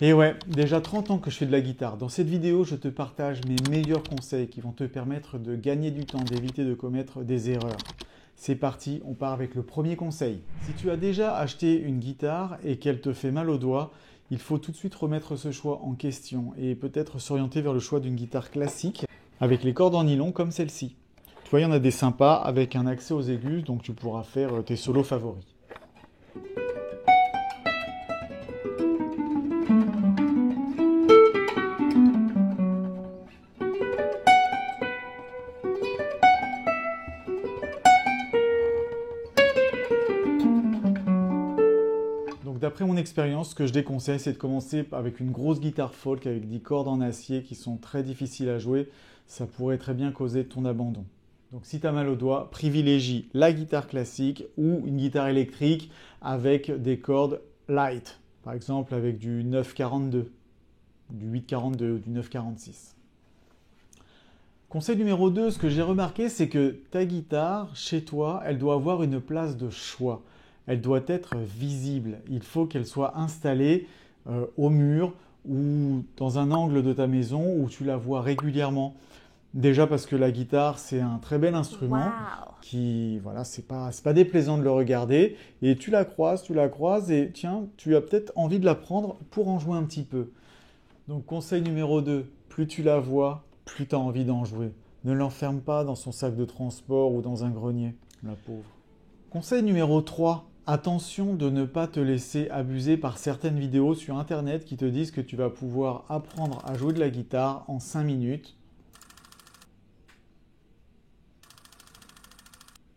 Et ouais, déjà 30 ans que je fais de la guitare. Dans cette vidéo, je te partage mes meilleurs conseils qui vont te permettre de gagner du temps, d'éviter de commettre des erreurs. C'est parti, on part avec le premier conseil. Si tu as déjà acheté une guitare et qu'elle te fait mal aux doigts, il faut tout de suite remettre ce choix en question et peut-être s'orienter vers le choix d'une guitare classique avec les cordes en nylon comme celle-ci. Tu vois, il y en a des sympas avec un accès aux aigus, donc tu pourras faire tes solos favoris. Donc d'après mon expérience, ce que je déconseille, c'est de commencer avec une grosse guitare folk avec 10 cordes en acier qui sont très difficiles à jouer. Ça pourrait très bien causer ton abandon. Donc si tu as mal aux doigts, privilégie la guitare classique ou une guitare électrique avec des cordes light. Par exemple avec du 942, du 842 ou du 946. Conseil numéro 2, ce que j'ai remarqué, c'est que ta guitare, chez toi, elle doit avoir une place de choix. Elle doit être visible. Il faut qu'elle soit installée au mur ou dans un angle de ta maison où tu la vois régulièrement. Déjà parce que la guitare, c'est un très bel instrument qui, voilà, c'est pas déplaisant de le regarder. Et tu la croises et tiens, tu as peut-être envie de la prendre pour en jouer un petit peu. Donc conseil numéro 2, plus tu la vois, plus tu as envie d'en jouer. Ne l'enferme pas dans son sac de transport ou dans un grenier, la pauvre. Conseil numéro 3, attention de ne pas te laisser abuser par certaines vidéos sur internet qui te disent que tu vas pouvoir apprendre à jouer de la guitare en 5 minutes.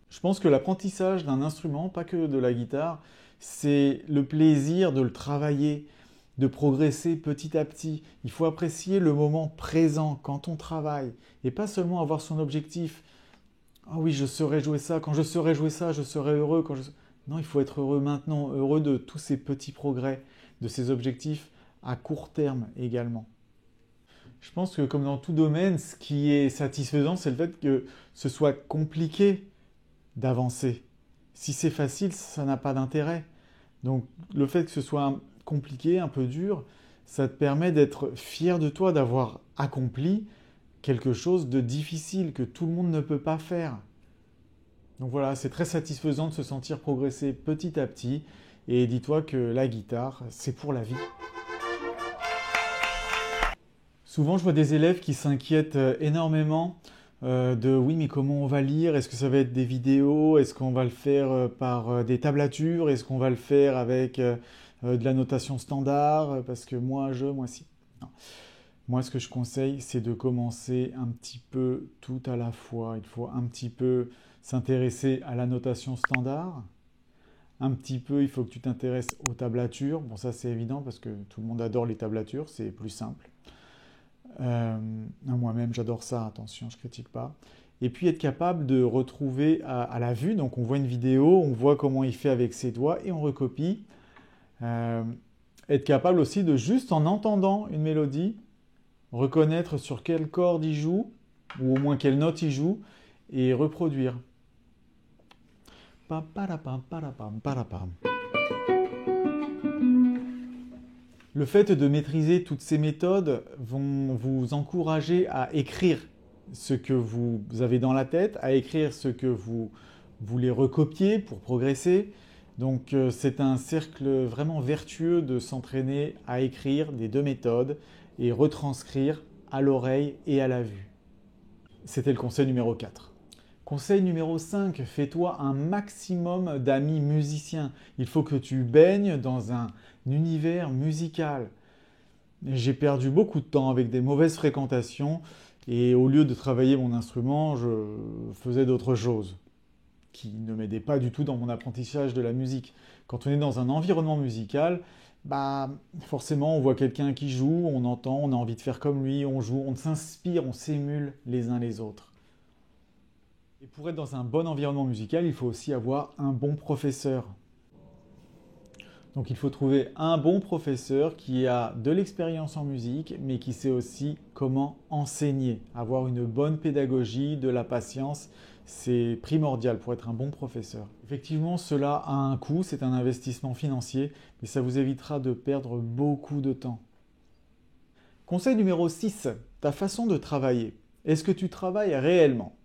Je pense que l'apprentissage d'un instrument, pas que de la guitare, c'est le plaisir de le travailler, de progresser petit à petit. Il faut apprécier le moment présent quand on travaille et pas seulement avoir son objectif. Ah oui, je saurais jouer ça, quand je saurais jouer ça, je serai heureux. Non, il faut être heureux maintenant, heureux de tous ces petits progrès, de ces objectifs à court terme également. Je pense que comme dans tout domaine, ce qui est satisfaisant, c'est le fait que ce soit compliqué d'avancer. Si c'est facile, ça n'a pas d'intérêt. Donc le fait que ce soit compliqué, un peu dur, ça te permet d'être fier de toi, d'avoir accompli quelque chose de difficile que tout le monde ne peut pas faire. Donc voilà, c'est très satisfaisant de se sentir progresser petit à petit. Et dis-toi que la guitare, c'est pour la vie. Souvent, je vois des élèves qui s'inquiètent énormément de oui, mais comment on va lire? Est-ce que ça va être des vidéos? Est-ce qu'on va le faire par des tablatures? Est-ce qu'on va le faire avec de la notation standard? Parce que moi si. Non. Moi, ce que je conseille, c'est de commencer un petit peu tout à la fois. Il faut un petit peu s'intéresser à la notation standard. Un petit peu, il faut que tu t'intéresses aux tablatures. Bon, ça, c'est évident parce que tout le monde adore les tablatures, c'est plus simple. Moi-même, j'adore ça, attention, je ne critique pas. Et puis être capable de retrouver à la vue, donc on voit une vidéo, on voit comment il fait avec ses doigts et on recopie. Être capable aussi de juste en entendant une mélodie, reconnaître sur quelle corde il joue, ou au moins quelle note il joue, et reproduire. Le fait de maîtriser toutes ces méthodes vont vous encourager à écrire ce que vous avez dans la tête, à écrire ce que vous voulez recopier pour progresser. Donc c'est un cercle vraiment vertueux de s'entraîner à écrire des deux méthodes et retranscrire à l'oreille et à la vue. C'était le conseil numéro 4. Conseil numéro 5, fais-toi un maximum d'amis musiciens. Il faut que tu baignes dans un univers musical. J'ai perdu beaucoup de temps avec des mauvaises fréquentations et au lieu de travailler mon instrument, je faisais d'autres choses qui ne m'aidaient pas du tout dans mon apprentissage de la musique. Quand on est dans un environnement musical, forcément on voit quelqu'un qui joue, on entend, on a envie de faire comme lui, on joue, on s'inspire, on s'émule les uns les autres. Et pour être dans un bon environnement musical, il faut aussi avoir un bon professeur. Donc il faut trouver un bon professeur qui a de l'expérience en musique, mais qui sait aussi comment enseigner, avoir une bonne pédagogie, de la patience. C'est primordial pour être un bon professeur. Effectivement, cela a un coût, c'est un investissement financier, mais ça vous évitera de perdre beaucoup de temps. Conseil numéro 6, ta façon de travailler. Est-ce que tu travailles réellement?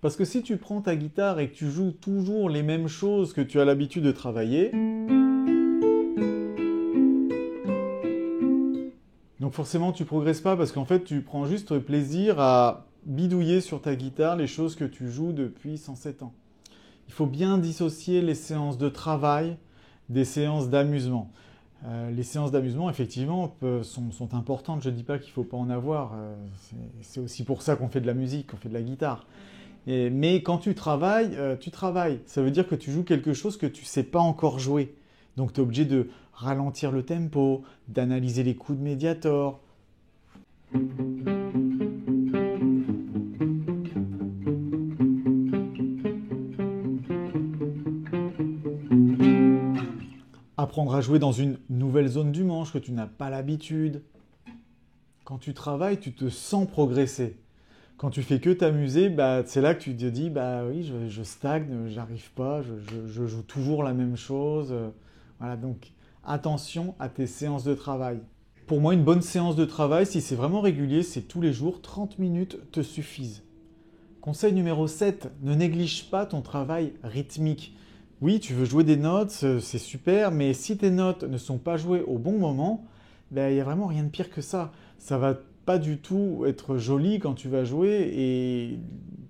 Parce que si tu prends ta guitare et que tu joues toujours les mêmes choses que tu as l'habitude de travailler, donc forcément tu progresses pas parce qu'en fait tu prends juste plaisir à bidouiller sur ta guitare les choses que tu joues depuis 107 ans. Il faut bien dissocier les séances de travail des séances d'amusement. Les séances d'amusement, effectivement, sont importantes. Je ne dis pas qu'il ne faut pas en avoir. C'est aussi pour ça qu'on fait de la musique, qu'on fait de la guitare. Mais quand tu travailles, tu travailles. Ça veut dire que tu joues quelque chose que tu ne sais pas encore jouer. Donc tu es obligé de ralentir le tempo, d'analyser les coups de médiator. Apprendre à jouer dans une nouvelle zone du manche que tu n'as pas l'habitude. Quand tu travailles, tu te sens progresser. Quand tu fais que t'amuser, c'est là que tu te dis, oui, je stagne, j'arrive pas, je joue toujours la même chose. Voilà, donc attention à tes séances de travail. Pour moi, une bonne séance de travail, si c'est vraiment régulier, c'est tous les jours, 30 minutes te suffisent. Conseil numéro 7, ne néglige pas ton travail rythmique. Oui, tu veux jouer des notes, c'est super, mais si tes notes ne sont pas jouées au bon moment, il n'y a vraiment rien de pire que ça. Ça va pas du tout être joli quand tu vas jouer et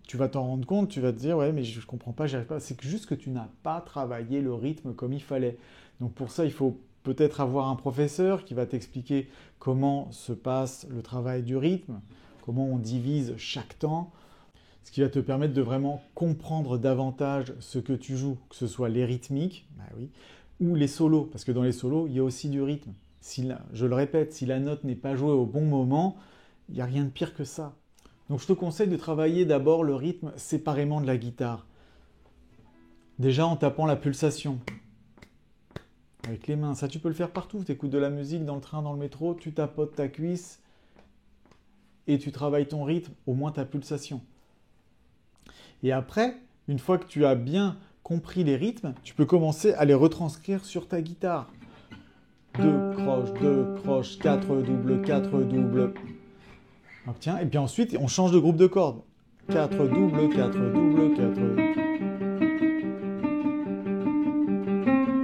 tu vas t'en rendre compte, tu vas te dire ouais mais je comprends pas, j'y arrive pas. C'est juste que tu n'as pas travaillé le rythme comme il fallait. Donc pour ça, il faut peut-être avoir un professeur qui va t'expliquer comment se passe le travail du rythme, comment on divise chaque temps, ce qui va te permettre de vraiment comprendre davantage ce que tu joues, que ce soit les rythmiques, oui, ou les solos, parce que dans les solos, il y a aussi du rythme. Je le répète, si la note n'est pas jouée au bon moment, il n'y a rien de pire que ça. Donc je te conseille de travailler d'abord le rythme séparément de la guitare. Déjà en tapant la pulsation. Avec les mains, ça tu peux le faire partout. Tu écoutes de la musique dans le train, dans le métro, tu tapotes ta cuisse et tu travailles ton rythme, au moins ta pulsation. Et après, une fois que tu as bien compris les rythmes, tu peux commencer à les retranscrire sur ta guitare. 2 croches, 4 doubles, 4 doubles. Donc, tiens, et puis ensuite, on change de groupe de cordes. 4 doubles, 4 doubles, 4.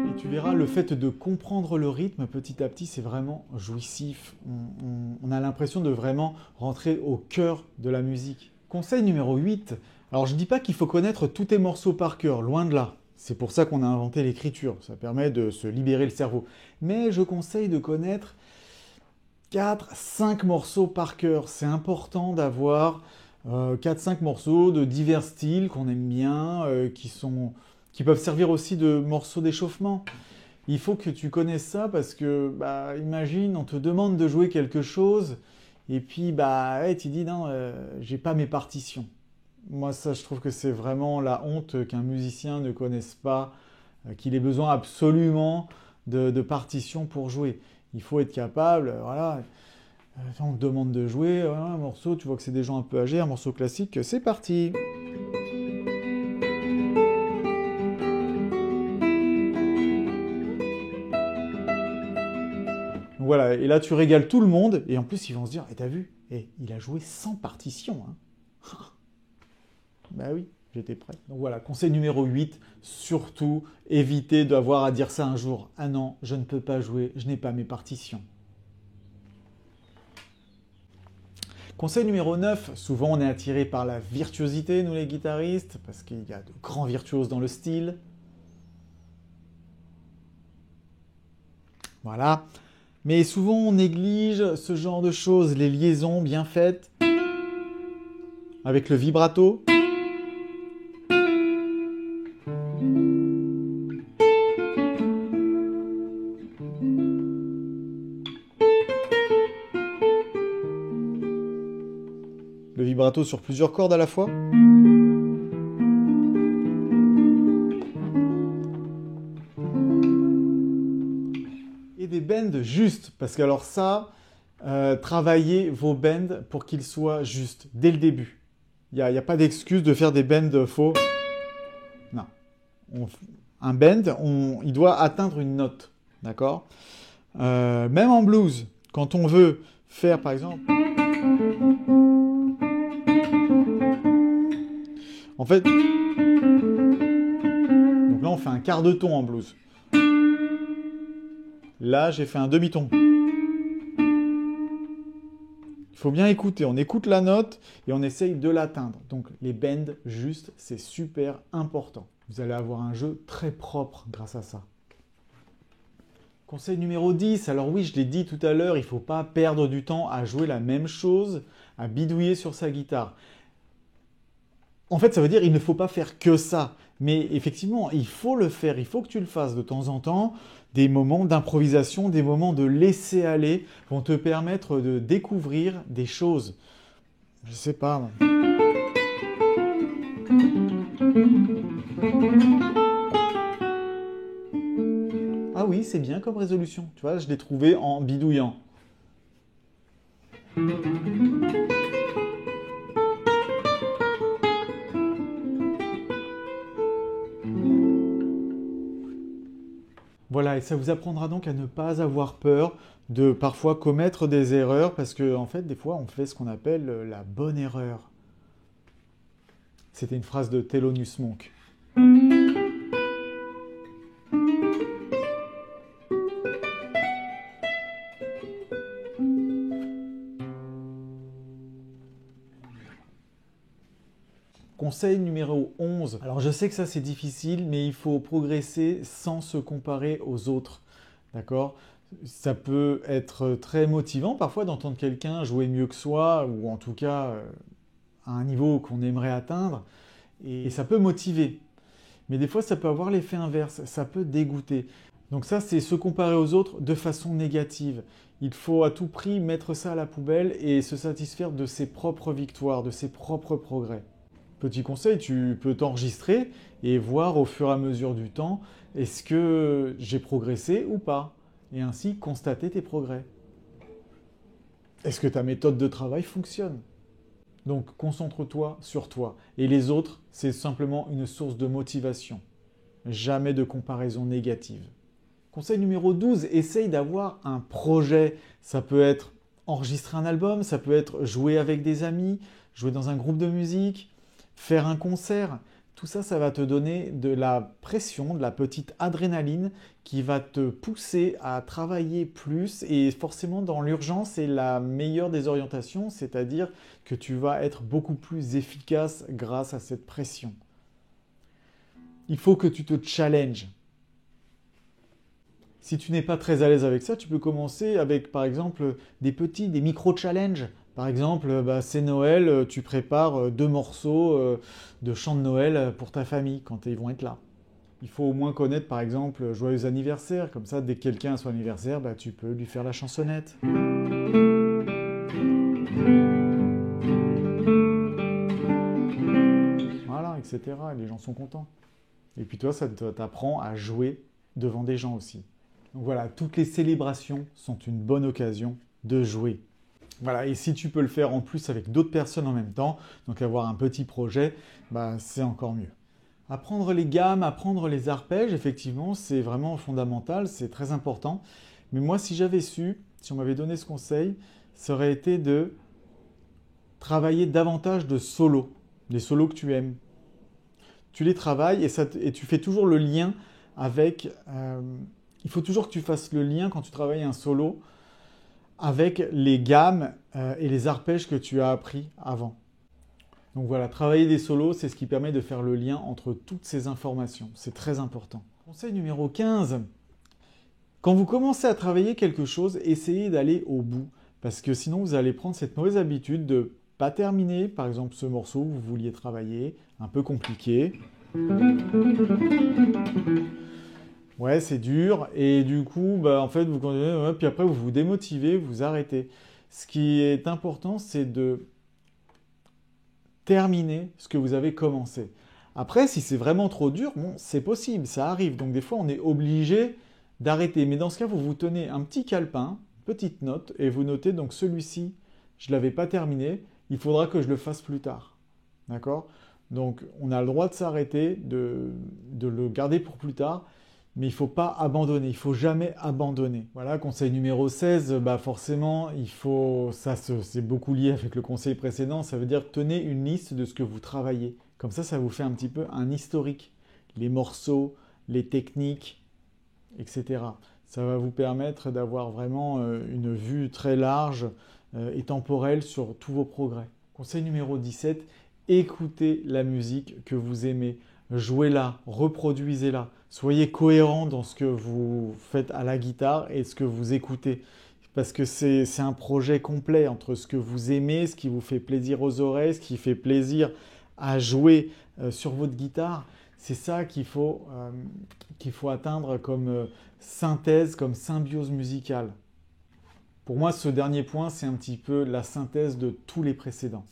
Et tu verras, le fait de comprendre le rythme petit à petit, c'est vraiment jouissif. On a l'impression de vraiment rentrer au cœur de la musique. Conseil numéro 8. Alors, je ne dis pas qu'il faut connaître tous tes morceaux par cœur, loin de là. C'est pour ça qu'on a inventé l'écriture, ça permet de se libérer le cerveau. Mais je conseille de connaître 4-5 morceaux par cœur. C'est important d'avoir 4-5 morceaux de divers styles qu'on aime bien, qui peuvent servir aussi de morceaux d'échauffement. Il faut que tu connaisses ça parce que, imagine, on te demande de jouer quelque chose et puis tu dis non, j'ai pas mes partitions. Moi, ça, je trouve que c'est vraiment la honte qu'un musicien ne connaisse pas, qu'il ait besoin absolument de partitions pour jouer. Il faut être capable, voilà. On te demande de jouer un morceau, tu vois que c'est des gens un peu âgés, un morceau classique, c'est parti. Donc voilà, et là tu régales tout le monde, et en plus ils vont se dire, t'as vu, il a joué sans partition, hein. Oui, j'étais prêt. Donc voilà, conseil numéro 8, surtout évitez d'avoir à dire ça un jour. Ah non, je ne peux pas jouer, je n'ai pas mes partitions. Conseil numéro 9, souvent on est attiré par la virtuosité, nous les guitaristes, parce qu'il y a de grands virtuoses dans le style. Voilà. Mais souvent on néglige ce genre de choses, les liaisons bien faites, avec le vibrato. Le vibrato sur plusieurs cordes à la fois. Et des bends justes, parce que alors ça, travaillez vos bends pour qu'ils soient justes dès le début. Il n'y a pas d'excuse de faire des bends faux. Non. Un bend, il doit atteindre une note. D'accord? Même en blues, quand on veut faire, par exemple... En fait... Donc là, on fait un quart de ton en blues. Là, j'ai fait un demi-ton. Il faut bien écouter. On écoute la note et on essaye de l'atteindre. Donc, les bends, juste, c'est super important. Vous allez avoir un jeu très propre grâce à ça. Conseil numéro 10. Alors oui, je l'ai dit tout à l'heure, il ne faut pas perdre du temps à jouer la même chose, à bidouiller sur sa guitare. En fait, ça veut dire qu'il ne faut pas faire que ça. Mais effectivement, il faut le faire, il faut que tu le fasses de temps en temps. Des moments d'improvisation, des moments de laisser aller vont te permettre de découvrir des choses. Je sais pas. Ah oui, c'est bien comme résolution. Tu vois, je l'ai trouvé en bidouillant. Voilà, et ça vous apprendra donc à ne pas avoir peur de parfois commettre des erreurs, parce que en fait, des fois, on fait ce qu'on appelle la bonne erreur. C'était une phrase de Thelonious Monk. Conseil numéro 11. Alors je sais que ça c'est difficile, mais il faut progresser sans se comparer aux autres. D'accord? Ça peut être très motivant parfois d'entendre quelqu'un jouer mieux que soi, ou en tout cas à un niveau qu'on aimerait atteindre, et ça peut motiver. Mais des fois ça peut avoir l'effet inverse, ça peut dégoûter. Donc ça c'est se comparer aux autres de façon négative. Il faut à tout prix mettre ça à la poubelle et se satisfaire de ses propres victoires, de ses propres progrès. Petit conseil, tu peux t'enregistrer et voir au fur et à mesure du temps, est-ce que j'ai progressé ou pas? Et ainsi constater tes progrès. Est-ce que ta méthode de travail fonctionne? Donc concentre-toi sur toi. Et les autres, c'est simplement une source de motivation. Jamais de comparaison négative. Conseil numéro 12, essaye d'avoir un projet. Ça peut être enregistrer un album, ça peut être jouer avec des amis, jouer dans un groupe de musique, faire un concert. Tout ça, ça va te donner de la pression, de la petite adrénaline qui va te pousser à travailler plus. Et forcément, dans l'urgence, c'est la meilleure des orientations, c'est-à-dire que tu vas être beaucoup plus efficace grâce à cette pression. Il faut que tu te challenges. Si tu n'es pas très à l'aise avec ça, tu peux commencer avec, par exemple, des micro-challenges. Par exemple, c'est Noël, tu prépares 2 morceaux de chants de Noël pour ta famille quand ils vont être là. Il faut au moins connaître, par exemple, Joyeux anniversaire. Comme ça, dès que quelqu'un a son anniversaire, tu peux lui faire la chansonnette. Voilà, etc. Et les gens sont contents. Et puis toi, ça t'apprend à jouer devant des gens aussi. Donc voilà, toutes les célébrations sont une bonne occasion de jouer. Voilà, et si tu peux le faire en plus avec d'autres personnes en même temps, donc avoir un petit projet, c'est encore mieux. Apprendre les gammes, apprendre les arpèges, effectivement, c'est vraiment fondamental, c'est très important. Mais moi, si j'avais su, si on m'avait donné ce conseil, ça aurait été de travailler davantage de solos, des solos que tu aimes. Tu les travailles et tu fais toujours le lien avec... il faut toujours que tu fasses le lien quand tu travailles un solo avec les gammes et les arpèges que tu as appris avant. Donc voilà, travailler des solos, c'est ce qui permet de faire le lien entre toutes ces informations. C'est très important. Conseil numéro 15. Quand vous commencez à travailler quelque chose, essayez d'aller au bout. Parce que sinon, vous allez prendre cette mauvaise habitude de ne pas terminer, par exemple, ce morceau que vous vouliez travailler, un peu compliqué. Ouais, c'est dur, et du coup, en fait, vous continuez, puis après, vous vous démotivez, vous arrêtez. Ce qui est important, c'est de terminer ce que vous avez commencé. Après, si c'est vraiment trop dur, c'est possible, ça arrive. Donc des fois, on est obligé d'arrêter. Mais dans ce cas, vous vous tenez un petit calepin, petite note, et vous notez donc celui-ci, je ne l'avais pas terminé, il faudra que je le fasse plus tard. D'accord? Donc, on a le droit de s'arrêter, de le garder pour plus tard, mais il ne faut pas abandonner, il ne faut jamais abandonner. Voilà, conseil numéro 16, bah forcément, c'est beaucoup lié avec le conseil précédent, ça veut dire tenez une liste de ce que vous travaillez. Comme ça vous fait un petit peu un historique, les morceaux, les techniques, etc. Ça va vous permettre d'avoir vraiment une vue très large et temporelle sur tous vos progrès. Conseil numéro 17, écoutez la musique que vous aimez, jouez-la, reproduisez-la, soyez cohérent dans ce que vous faites à la guitare et ce que vous écoutez. Parce que c'est un projet complet entre ce que vous aimez, ce qui vous fait plaisir aux oreilles, ce qui fait plaisir à jouer sur votre guitare. C'est ça qu'il faut atteindre comme synthèse, comme symbiose musicale. Pour moi, ce dernier point, c'est un petit peu la synthèse de tous les précédents.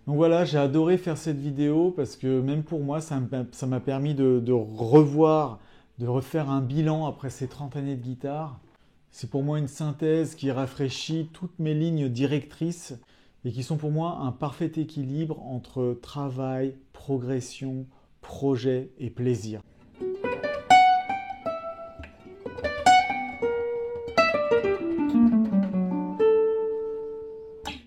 Donc voilà, j'ai adoré faire cette vidéo parce que même pour moi, ça m'a permis de revoir, de refaire un bilan après ces 30 années de guitare. C'est pour moi une synthèse qui rafraîchit toutes mes lignes directrices et qui sont pour moi un parfait équilibre entre travail, progression, projet et plaisir.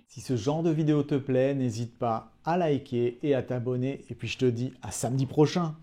Si ce genre de vidéo te plaît, n'hésite pas à liker et à t'abonner. Et puis je te dis à samedi prochain.